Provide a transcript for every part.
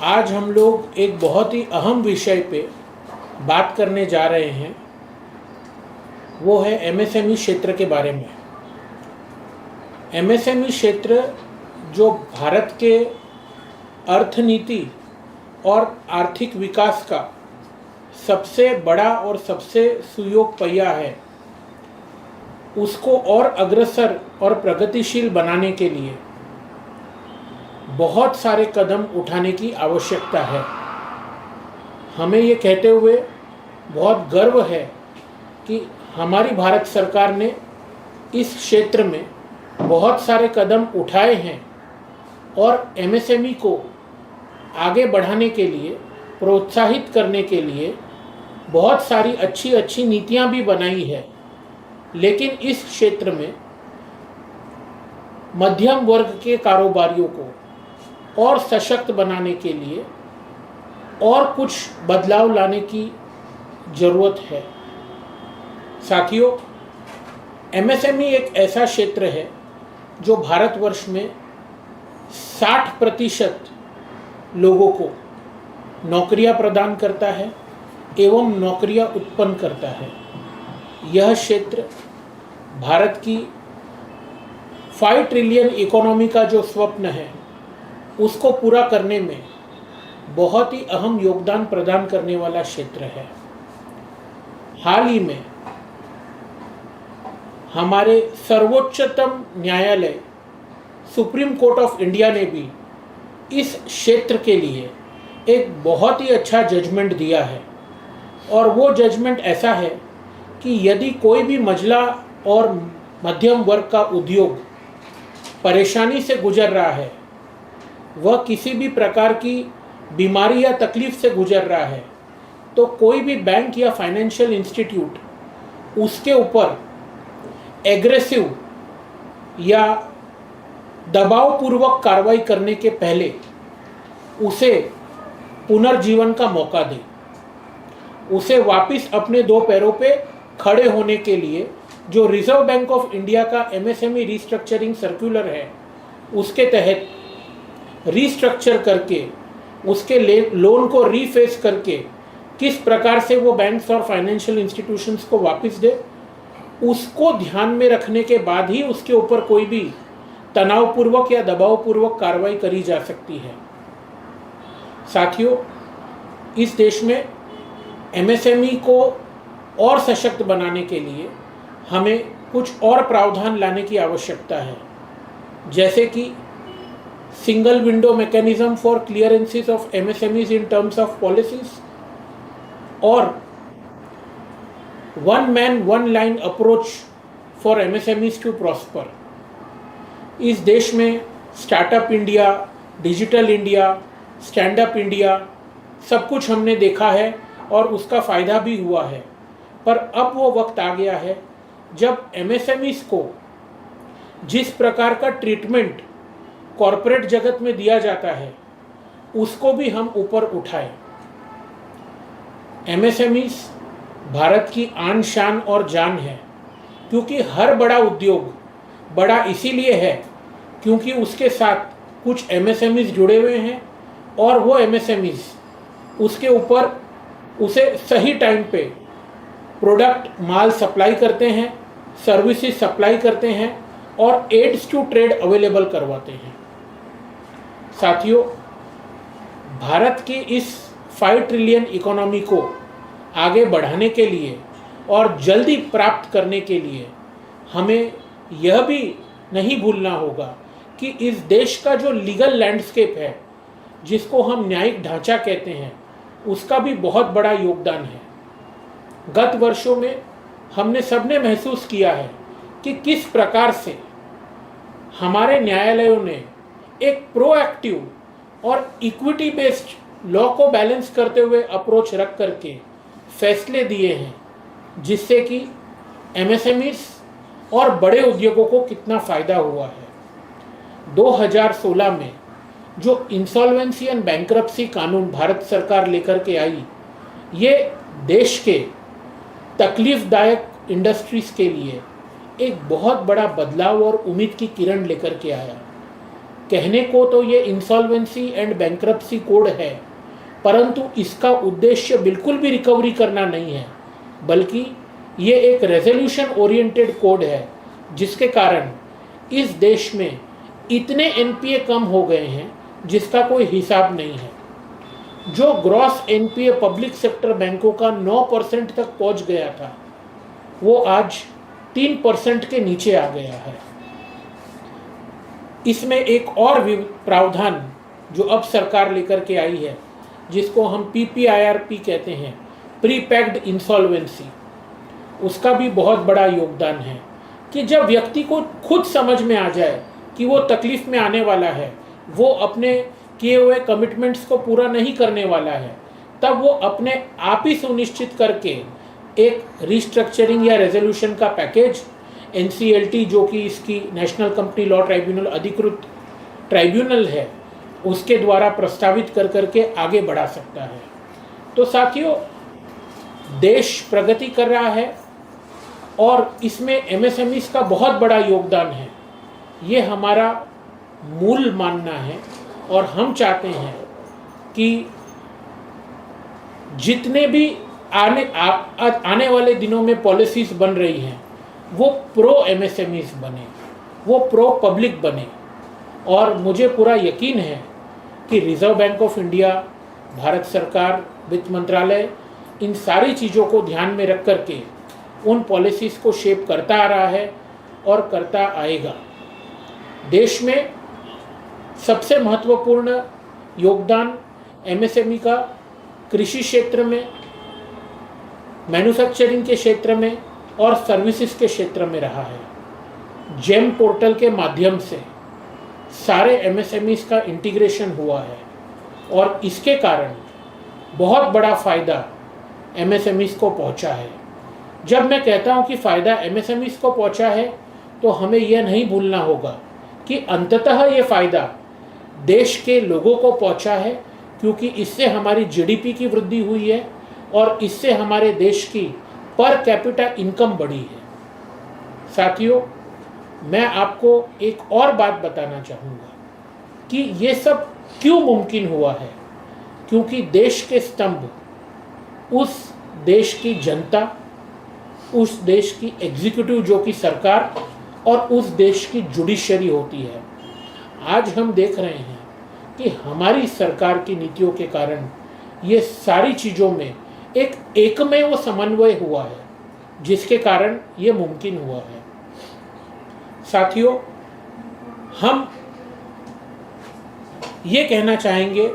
आज हम लोग एक बहुत ही अहम विषय पे बात करने जा रहे हैं, वो है एमएसएमई क्षेत्र के बारे में। एमएसएमई क्षेत्र जो भारत के अर्थनीति और आर्थिक विकास का सबसे बड़ा और सबसे सुयोग पहिया है, उसको और अग्रसर और प्रगतिशील बनाने के लिए बहुत सारे कदम उठाने की आवश्यकता है। हमें ये कहते हुए बहुत गर्व है कि हमारी भारत सरकार ने इस क्षेत्र में बहुत सारे कदम उठाए हैं और एमएसएमई को आगे बढ़ाने के लिए, प्रोत्साहित करने के लिए बहुत सारी अच्छी अच्छी नीतियां भी बनाई है। लेकिन इस क्षेत्र में मध्यम वर्ग के कारोबारियों को और सशक्त बनाने के लिए और कुछ बदलाव लाने की ज़रूरत है। साथियों, एमएसएमई एक ऐसा क्षेत्र है जो भारतवर्ष में 60% लोगों को नौकरियां प्रदान करता है एवं नौकरियां उत्पन्न करता है। यह क्षेत्र भारत की 5 ट्रिलियन इकोनॉमी का जो स्वप्न है, उसको पूरा करने में बहुत ही अहम योगदान प्रदान करने वाला क्षेत्र है। हाल ही में हमारे सर्वोच्चतम न्यायालय सुप्रीम कोर्ट ऑफ इंडिया ने भी इस क्षेत्र के लिए एक बहुत ही अच्छा जजमेंट दिया है। और वो जजमेंट ऐसा है कि यदि कोई भी मझला और मध्यम वर्ग का उद्योग परेशानी से गुजर रहा है, वह किसी भी प्रकार की बीमारी या तकलीफ से गुजर रहा है, तो कोई भी बैंक या फाइनेंशियल इंस्टीट्यूट उसके ऊपर एग्रेसिव या दबावपूर्वक कार्रवाई करने के पहले उसे पुनर्जीवन का मौका दे, उसे वापस अपने 2 पैरों पे खड़े होने के लिए जो रिजर्व बैंक ऑफ इंडिया का एमएसएमई रिस्ट्रक्चरिंग सर्कुलर है, उसके तहत रिस्ट्रक्चर करके उसके लोन को रीफेस करके किस प्रकार से वो बैंक्स और फाइनेंशियल इंस्टीट्यूशंस को वापस दे, उसको ध्यान में रखने के बाद ही उसके ऊपर कोई भी तनावपूर्वक या दबावपूर्वक कार्रवाई करी जा सकती है। साथियों, इस देश में एमएसएमई को और सशक्त बनाने के लिए हमें कुछ और प्रावधान लाने की आवश्यकता है, जैसे कि single window mechanism for clearances of MSMEs in terms of policies और 1 man 1 line approach for MSMEs to prosper. इस देश में startup India, digital India, stand up India सब कुछ हमने देखा है और उसका फ़ायदा भी हुआ है। पर अब वो वक्त आ गया है जब एमएसएमईज को जिस प्रकार का ट्रीटमेंट कॉरपोरेट जगत में दिया जाता है, उसको भी हम ऊपर उठाएं। एमएसएमईज भारत की आन शान और जान है, क्योंकि हर बड़ा उद्योग बड़ा इसीलिए है क्योंकि उसके साथ कुछ एमएसएमईज जुड़े हुए हैं और वो एमएसएमईज उसके ऊपर उसे सही टाइम पे प्रोडक्ट माल सप्लाई करते हैं, सर्विसेज सप्लाई करते हैं और एड्स टू ट्रेड अवेलेबल करवाते हैं। साथियों, भारत की इस 5 ट्रिलियन इकोनॉमी को आगे बढ़ाने के लिए और जल्दी प्राप्त करने के लिए हमें यह भी नहीं भूलना होगा कि इस देश का जो लीगल लैंडस्केप है, जिसको हम न्यायिक ढांचा कहते हैं, उसका भी बहुत बड़ा योगदान है। गत वर्षों में हमने सबने महसूस किया है कि किस प्रकार से हमारे न्यायालयों ने एक प्रोएक्टिव और इक्विटी बेस्ड लॉ को बैलेंस करते हुए अप्रोच रख करके फैसले दिए हैं, जिससे कि एमएसएमईज और बड़े उद्योगों को कितना फ़ायदा हुआ है। 2016 में जो इंसॉल्वेंसी एंड बैंक्रप्सी कानून भारत सरकार लेकर के आई, ये देश के तकलीफदायक इंडस्ट्रीज़ के लिए एक बहुत बड़ा बदलाव और उम्मीद की किरण लेकर के आया। कहने को तो ये इंसॉल्वेंसी एंड बैंक्रप्सी कोड है, परंतु इसका उद्देश्य बिल्कुल भी रिकवरी करना नहीं है, बल्कि ये एक रेजोल्यूशन ओरिएंटेड कोड है, जिसके कारण इस देश में इतने एनपीए कम हो गए हैं जिसका कोई हिसाब नहीं है। जो ग्रॉस एनपीए पब्लिक सेक्टर बैंकों का 9% तक पहुंच गया था, वो आज 3% के नीचे आ गया है। इसमें एक और प्रावधान जो अब सरकार लेकर के आई है, जिसको हम पीपीआईआरपी कहते हैं, प्री पैक्ड इंसॉल्वेंसी, उसका भी बहुत बड़ा योगदान है कि जब व्यक्ति को खुद समझ में आ जाए कि वो तकलीफ में आने वाला है, वो अपने किए हुए कमिटमेंट्स को पूरा नहीं करने वाला है, तब वो अपने आप ही सुनिश्चित करके एक रिस्ट्रक्चरिंग या रेजोल्यूशन का पैकेज एनसीएलटी, जो कि इसकी नेशनल कंपनी लॉ ट्राइब्यूनल अधिकृत ट्राइब्यूनल है, उसके द्वारा प्रस्तावित कर करके आगे बढ़ा सकता है। तो साथियों, देश प्रगति कर रहा है और इसमें एमएसएमईज का बहुत बड़ा योगदान है, ये हमारा मूल मानना है। और हम चाहते हैं कि जितने भी आने वाले दिनों में पॉलिसीज बन रही हैं, वो प्रो एमएसएमईज बने, वो प्रो पब्लिक बने। और मुझे पूरा यकीन है कि reserve bank of India, Bharat सरकार, वित्त मंत्रालय इन सारी चीज़ों को ध्यान में रख करके उन पॉलिसीज़ को शेप करता आ रहा है और करता आएगा। देश में सबसे महत्वपूर्ण योगदान एमएसएमई का कृषि क्षेत्र में, मैन्युफैक्चरिंग के क्षेत्र में और सर्विसेज के क्षेत्र में रहा है। जेम पोर्टल के माध्यम से सारे एमएसएमईज का इंटीग्रेशन हुआ है और इसके कारण बहुत बड़ा फ़ायदा एमएसएमईज को पहुंचा है। जब मैं कहता हूं कि फ़ायदा एमएसएमईज को पहुंचा है, तो हमें यह नहीं भूलना होगा कि अंततः ये फ़ायदा देश के लोगों को पहुंचा है, क्योंकि इससे हमारी जीडीपी की वृद्धि हुई है और इससे हमारे देश की पर कैपिटा इनकम बढ़ी है। साथियों, मैं आपको एक और बात बताना चाहूँगा कि ये सब क्यों मुमकिन हुआ है। क्योंकि देश के स्तंभ उस देश की जनता, उस देश की एग्जीक्यूटिव जो कि सरकार और उस देश की जुडिशरी होती है। आज हम देख रहे हैं कि हमारी सरकार की नीतियों के कारण ये सारी चीज़ों में एक एकमेव समन्वय हुआ है, जिसके कारण ये मुमकिन हुआ है। साथियों, हम ये कहना चाहेंगे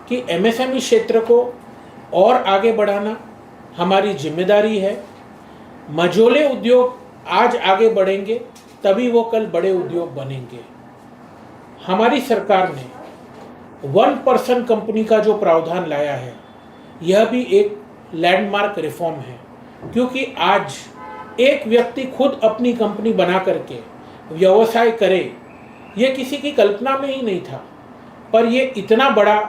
कि एमएसएमई क्षेत्र को और आगे बढ़ाना हमारी जिम्मेदारी है। मझोले उद्योग आज आगे बढ़ेंगे तभी वो कल बड़े उद्योग बनेंगे। हमारी सरकार ने 1% कंपनी का जो प्रावधान लाया है, यह भी एक लैंडमार्क रिफॉर्म है, क्योंकि आज एक व्यक्ति खुद अपनी कंपनी बना करके व्यवसाय करे, ये किसी की कल्पना में ही नहीं था, पर ये इतना बड़ा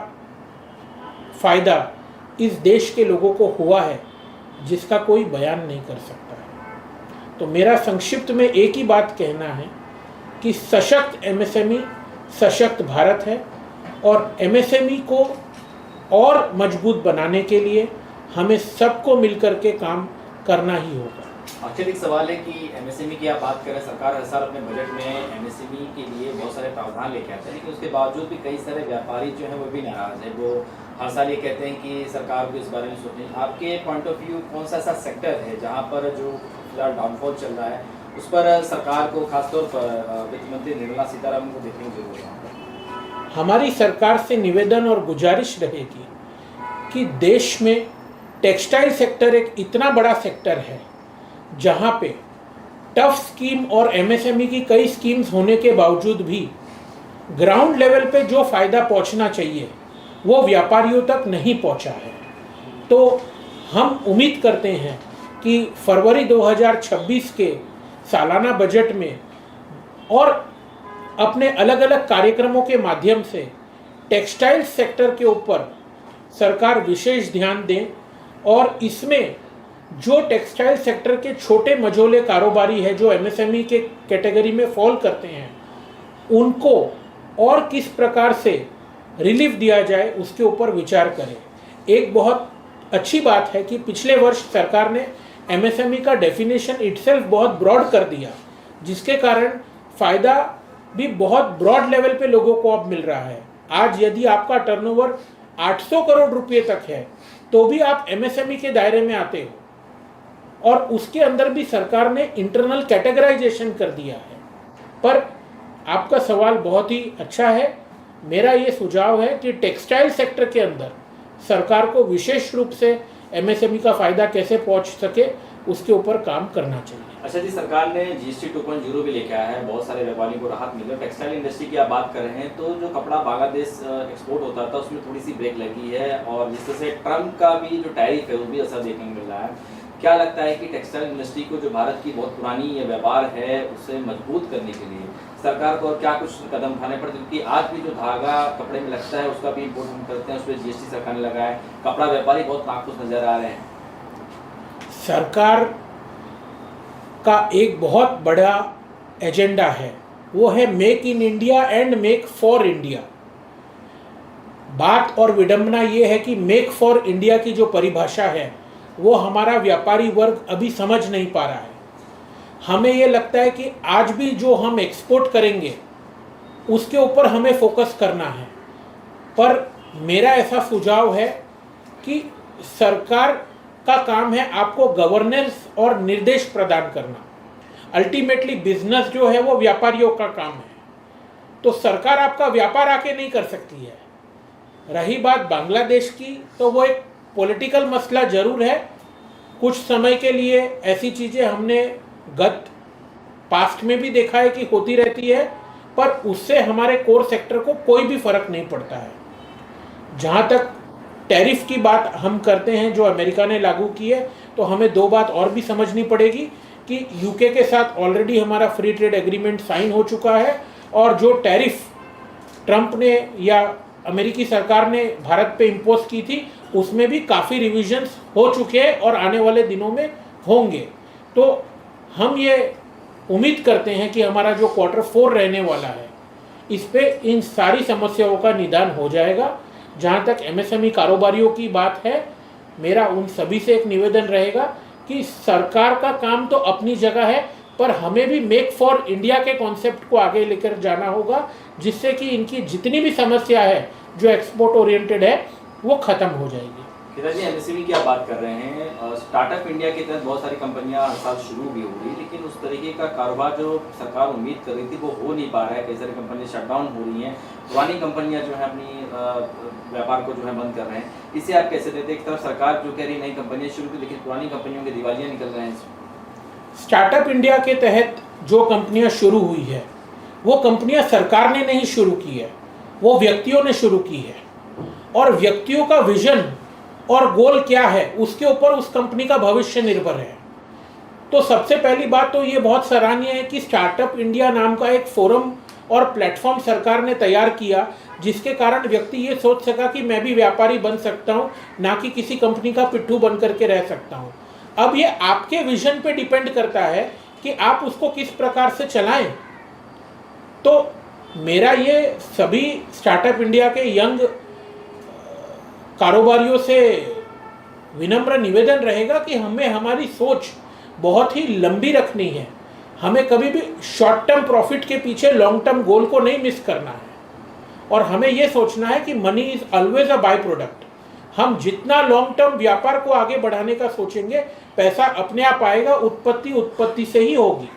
फ़ायदा इस देश के लोगों को हुआ है जिसका कोई बयान नहीं कर सकता है। तो मेरा संक्षिप्त में एक ही बात कहना है कि सशक्त एमएसएमई सशक्त भारत है, और एमएसएमई को और मजबूत बनाने के लिए हमें सबको मिलकर के काम करना ही होगा। आखिर एक सवाल है कि एमएसएमई की आप बात करें, सरकार हर साल अपने बजट में एमएसएमई के लिए बहुत सारे प्रावधान लेके आते हैं, लेकिन उसके बावजूद भी कई सारे व्यापारी जो हैं वो भी नाराज़ है। वो हर साल ये कहते हैं कि सरकार को इस बारे में सोचनी। आपके पॉइंट ऑफ व्यू कौन सा ऐसा सेक्टर है जहाँ पर जो फिलहाल डाउनफॉल चल रहा है, उस पर सरकार को खासतौर पर वित्त मंत्री निर्मला सीतारमण को देखने की जरूरत है? हमारी सरकार से निवेदन और गुजारिश रहेगी कि देश में टेक्सटाइल सेक्टर एक इतना बड़ा सेक्टर है जहाँ पे टफ स्कीम और एमएसएमई की कई स्कीम्स होने के बावजूद भी ग्राउंड लेवल पे जो फ़ायदा पहुँचना चाहिए वो व्यापारियों तक नहीं पहुँचा है। तो हम उम्मीद करते हैं कि फरवरी 2026 के सालाना बजट में और अपने अलग अलग कार्यक्रमों के माध्यम से टेक्सटाइल सेक्टर के ऊपर सरकार विशेष ध्यान दें, और इसमें जो टेक्सटाइल सेक्टर के छोटे मझोले कारोबारी है जो एमएसएमई के कैटेगरी में फॉल करते हैं, उनको और किस प्रकार से रिलीफ दिया जाए उसके ऊपर विचार करें। एक बहुत अच्छी बात है कि पिछले वर्ष सरकार ने एमएसएमई का डेफिनेशन इटसेल्फ बहुत ब्रॉड कर दिया, जिसके कारण फ़ायदा भी बहुत ब्रॉड लेवल पे लोगों को अब मिल रहा है। आज यदि आपका टर्नओवर 800 करोड़ रुपए तक है तो भी आप एमएसएमई के दायरे में आते हो, और उसके अंदर भी सरकार ने इंटरनल कैटेगराइजेशन कर दिया है। पर आपका सवाल बहुत ही अच्छा है। मेरा ये सुझाव है कि टेक्सटाइल सेक्टर के अंदर सरकार को विशेष रूप से एमएसएमई का फ़ायदा कैसे पहुंच सके उसके ऊपर काम करना चाहिए। अच्छा जी, सरकार ने जीएसटी 2.0 भी लेके आया है, बहुत सारे व्यापारियों को राहत मिली है। टेक्सटाइल इंडस्ट्री की आप बात कर रहे हैं तो जो कपड़ा बांग्लादेश एक्सपोर्ट होता था उसमें थोड़ी सी ब्रेक लगी है, और जिस तरह से ट्रम्प का भी जो टैरिफ है वो भी असर देखने को मिल रहा है। क्या लगता है कि टेक्सटाइल इंडस्ट्री को, जो भारत की बहुत पुरानी ये व्यापार है, उसे मजबूत करने के लिए सरकार को क्या कुछ कदम उठाने पड़ते हैं? क्योंकि आज भी जो धागा कपड़े में लगता है उसका भी इम्पोर्ट हम करते हैं, उस पर जीएसटी सरकार ने लगाया है। कपड़ा व्यापारी बहुत नाखुश नजर आ रहे हैं। सरकार का एक बहुत बड़ा एजेंडा है, वो है make in India and make for India. बात और विडंबना ये है कि मेक फॉर इंडिया की जो परिभाषा है वो हमारा व्यापारी वर्ग अभी समझ नहीं पा रहा है। हमें ये लगता है कि आज भी जो हम एक्सपोर्ट करेंगे उसके ऊपर हमें फोकस करना है, पर मेरा ऐसा सुझाव है कि सरकार का काम है आपको गवर्नेंस और निर्देश प्रदान करना। अल्टीमेटली बिजनेस जो है वो व्यापारियों का काम है, तो सरकार आपका व्यापार आके नहीं कर सकती है। रही बात बांग्लादेश की, तो वो एक पॉलिटिकल मसला जरूर है। कुछ समय के लिए ऐसी चीज़ें हमने गत पास्ट में भी देखा है कि होती रहती है, पर उससे हमारे कोर सेक्टर को कोई भी फर्क नहीं पड़ता है। जहाँ तक टैरिफ की बात हम करते हैं जो अमेरिका ने लागू की है, तो हमें दो बात और भी समझनी पड़ेगी कि यूके के साथ ऑलरेडी हमारा फ्री ट्रेड एग्रीमेंट साइन हो चुका है, और जो टैरिफ ट्रंप ने या अमेरिकी सरकार ने भारत पे इम्पोज की थी उसमें भी काफ़ी रिविजन्स हो चुके हैं और आने वाले दिनों में होंगे। तो हम ये उम्मीद करते हैं कि हमारा जो Q4 रहने वाला है इस पे इन सारी समस्याओं का निदान हो जाएगा। जहाँ तक एमएसएमई कारोबारियों की बात है, मेरा उन सभी से एक निवेदन रहेगा कि सरकार का काम तो अपनी जगह है, पर हमें भी मेक फॉर इंडिया के कॉन्सेप्ट को आगे लेकर जाना होगा, जिससे कि इनकी जितनी भी समस्या है जो एक्सपोर्ट ओरिएंटेड है वो ख़त्म हो जाएगी। जी, एमएसएमई की आप बात कर रहे हैं, स्टार्टअप इंडिया के तहत बहुत सारी कंपनियां हर साल शुरू भी हो रही, लेकिन उस तरीके का कारोबार जो सरकार उम्मीद कर रही थी वो हो नहीं पा रहा है। कई सारी कंपनियां शटडाउन हो रही हैं, पुरानी कंपनियां जो है अपनी व्यापार को जो है बंद कर रहे हैं। इसे आप कैसे देते हैं? एक तरफ सरकार जो कह रही नई कंपनियां शुरू की, लेकिन पुरानी कंपनियों के दिवालिया निकल रहे हैं। स्टार्टअप इंडिया के तहत जो कंपनियां शुरू हुई है वो कंपनियां सरकार ने नहीं शुरू की है, वो व्यक्तियों ने शुरू की है, और व्यक्तियों का विजन और गोल क्या है उसके ऊपर उस कंपनी का भविष्य निर्भर है। तो सबसे पहली बात तो ये बहुत सराहनीय है कि स्टार्टअप इंडिया नाम का एक फोरम और प्लेटफॉर्म सरकार ने तैयार किया, जिसके कारण व्यक्ति ये सोच सका कि मैं भी व्यापारी बन सकता हूँ, ना कि किसी कंपनी का पिट्ठू बन करके रह सकता हूँ। अब ये आपके विजन पे डिपेंड करता है कि आप उसको किस प्रकार से चलाएं। तो मेरा ये सभी स्टार्टअप इंडिया के यंग कारोबारियों से विनम्र निवेदन रहेगा कि हमें हमारी सोच बहुत ही लंबी रखनी है। हमें कभी भी शॉर्ट टर्म प्रॉफिट के पीछे लॉन्ग टर्म गोल को नहीं मिस करना है, और हमें यह सोचना है कि money is always a by product. हम जितना लॉन्ग टर्म व्यापार को आगे बढ़ाने का सोचेंगे, पैसा अपने आप आएगा, उत्पत्ति से ही होगी।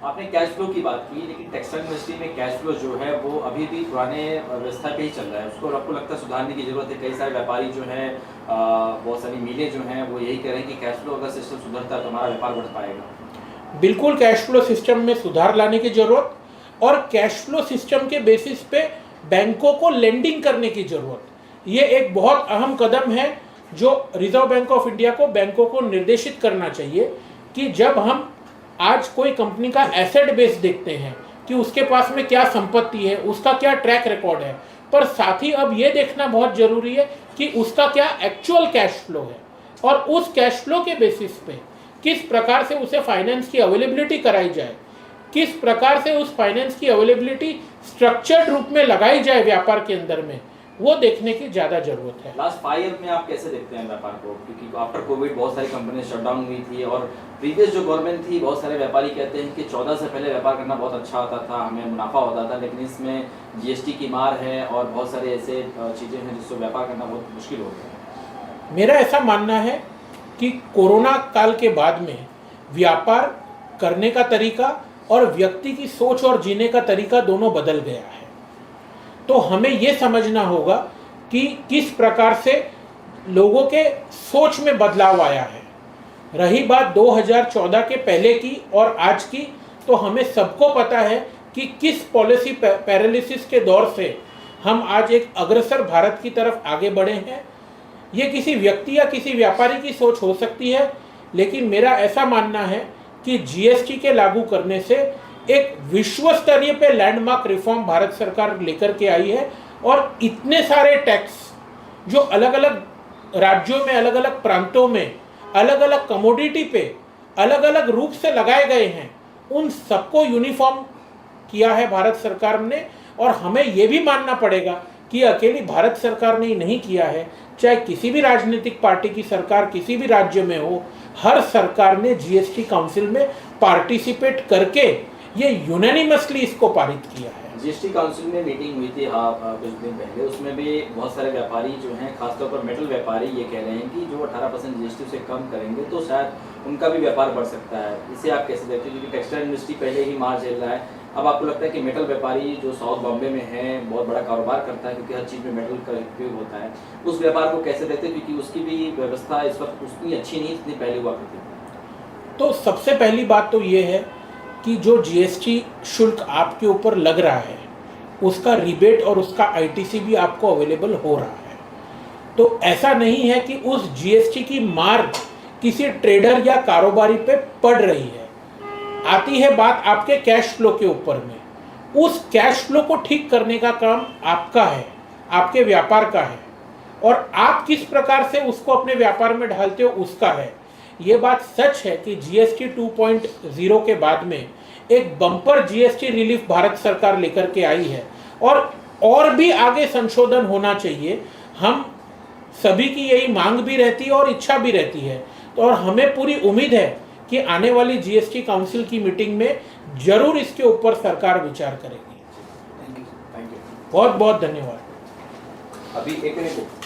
आपने कैश फ्लो की बात की, लेकिन टेक्सटाइल इंडस्ट्री में कैश फ्लो जो है वो अभी भी पुराने व्यवस्था पे ही चल रहा है। उसको आपको लगता है सुधारने की जरूरत है? कई सारे व्यापारी जो हैं, बहुत सारी मिलें जो हैं वो यही कह रहे हैं कि कैश फ्लो अगर सिस्टम सुधरता है तो हमारा व्यापार बढ़ पाएगा। बिल्कुल कैश फ्लो सिस्टम में सुधार लाने की जरूरत, और कैश फ्लो सिस्टम के बेसिस पे बैंकों को लेंडिंग करने की जरूरत। ये एक बहुत अहम कदम है जो रिजर्व बैंक ऑफ इंडिया को बैंकों को निर्देशित करना चाहिए कि जब हम आज कोई कंपनी का एसेट बेस देखते हैं कि उसके पास में क्या संपत्ति है, उसका क्या ट्रैक रिकॉर्ड है, पर साथ ही अब ये देखना बहुत जरूरी है कि उसका क्या एक्चुअल कैश फ्लो है, और उस कैश फ्लो के बेसिस पे किस प्रकार से उसे फाइनेंस की अवेलेबिलिटी कराई जाए, किस प्रकार से उस फाइनेंस की अवेलेबिलिटी स्ट्रक्चर्ड रूप में लगाई जाए व्यापार के अंदर में, वो देखने की ज़्यादा जरूरत है। लास्ट 5 ईयर में आप कैसे देखते हैं व्यापार को, क्योंकि आफ्टर कोविड बहुत सारी कंपनी शटडाउन हुई थी और प्रीवियस जो गवर्नमेंट थी, बहुत सारे व्यापारी कहते हैं कि 14 से पहले व्यापार करना बहुत अच्छा होता था, हमें मुनाफा होता था, लेकिन इसमें जीएसटी की मार है और बहुत सारे ऐसे चीज़ें हैं जिससे व्यापार करना बहुत मुश्किल हो गया है। मेरा ऐसा मानना है कि कोरोना काल के बाद में व्यापार करने का तरीका और व्यक्ति की सोच और जीने का तरीका दोनों बदल गया है। तो हमें ये समझना होगा कि किस प्रकार से लोगों के सोच में बदलाव आया है। रही बात 2014 के पहले की और आज की, तो हमें सबको पता है कि किस पॉलिसी पैरालिसिस के दौर से हम आज एक अग्रसर भारत की तरफ आगे बढ़े हैं। ये किसी व्यक्ति या किसी व्यापारी की सोच हो सकती है, लेकिन मेरा ऐसा मानना है कि जीएसटी के लागू करने से एक विश्व स्तरीय पे लैंडमार्क रिफॉर्म भारत सरकार लेकर के आई है और इतने सारे टैक्स जो अलग अलग राज्यों में, अलग अलग प्रांतों में, अलग अलग कमोडिटी पे अलग अलग रूप से लगाए गए हैं, उन सबको यूनिफॉर्म किया है भारत सरकार ने। और हमें ये भी मानना पड़ेगा कि अकेली भारत सरकार ने ही नहीं किया है, चाहे किसी भी राजनीतिक पार्टी की सरकार किसी भी राज्य में हो, हर सरकार ने जीएसटी काउंसिल में पार्टिसिपेट करके ये यूनानिमसली इसको पारित किया है। जीएसटी काउंसिल में मीटिंग हुई थी कुछ दिन पहले, उसमें भी बहुत सारे व्यापारी जो हैं, खासतौर पर मेटल व्यापारी, ये कह रहे हैं कि जो 18% जीएसटी से कम करेंगे तो शायद उनका भी व्यापार बढ़ सकता है। इसे आप कैसे देखते हैं, क्योंकि टेक्सटाइल इंडस्ट्री पहले ही मार झेल रहा है, अब आपको लगता है कि मेटल व्यापारी जो साउथ बॉम्बे में है, बहुत बड़ा कारोबार करता है क्योंकि हर चीज़ में मेटल का उपयोग होता है, उस व्यापार को कैसे देखते हैं, क्योंकि उसकी भी व्यवस्था इस वक्त उतनी अच्छी नहीं जितनी पहले हुआ करती थी। तो सबसे पहली बात तो ये है कि जो जीएसटी शुल्क आपके ऊपर लग रहा है उसका रिबेट और उसका आईटीसी भी आपको अवेलेबल हो रहा है। तो ऐसा नहीं है कि उस जीएसटी की मार किसी ट्रेडर या कारोबारी पे पड़ रही है। आती है बात आपके कैश फ्लो के ऊपर में। उस कैश फ्लो को ठीक करने का काम आपका है, आपके व्यापार का है, और आप किस प्रकार से उसको अपने व्यापार में ढालते हो उसका है। ये बात सच है कि जीएसटी 2.0 के बाद में एक बम्पर जीएसटी रिलीफ भारत सरकार लेकर के आई है और भी आगे संशोधन होना चाहिए। हम सभी की यही मांग भी रहती है और इच्छा भी रहती है। तो और हमें पूरी उम्मीद है कि आने वाली जीएसटी काउंसिल की मीटिंग में जरूर इसके ऊपर सरकार विचार करेगी। Thank you. बहुत बहुत धन्यवाद। अभी एक मिनट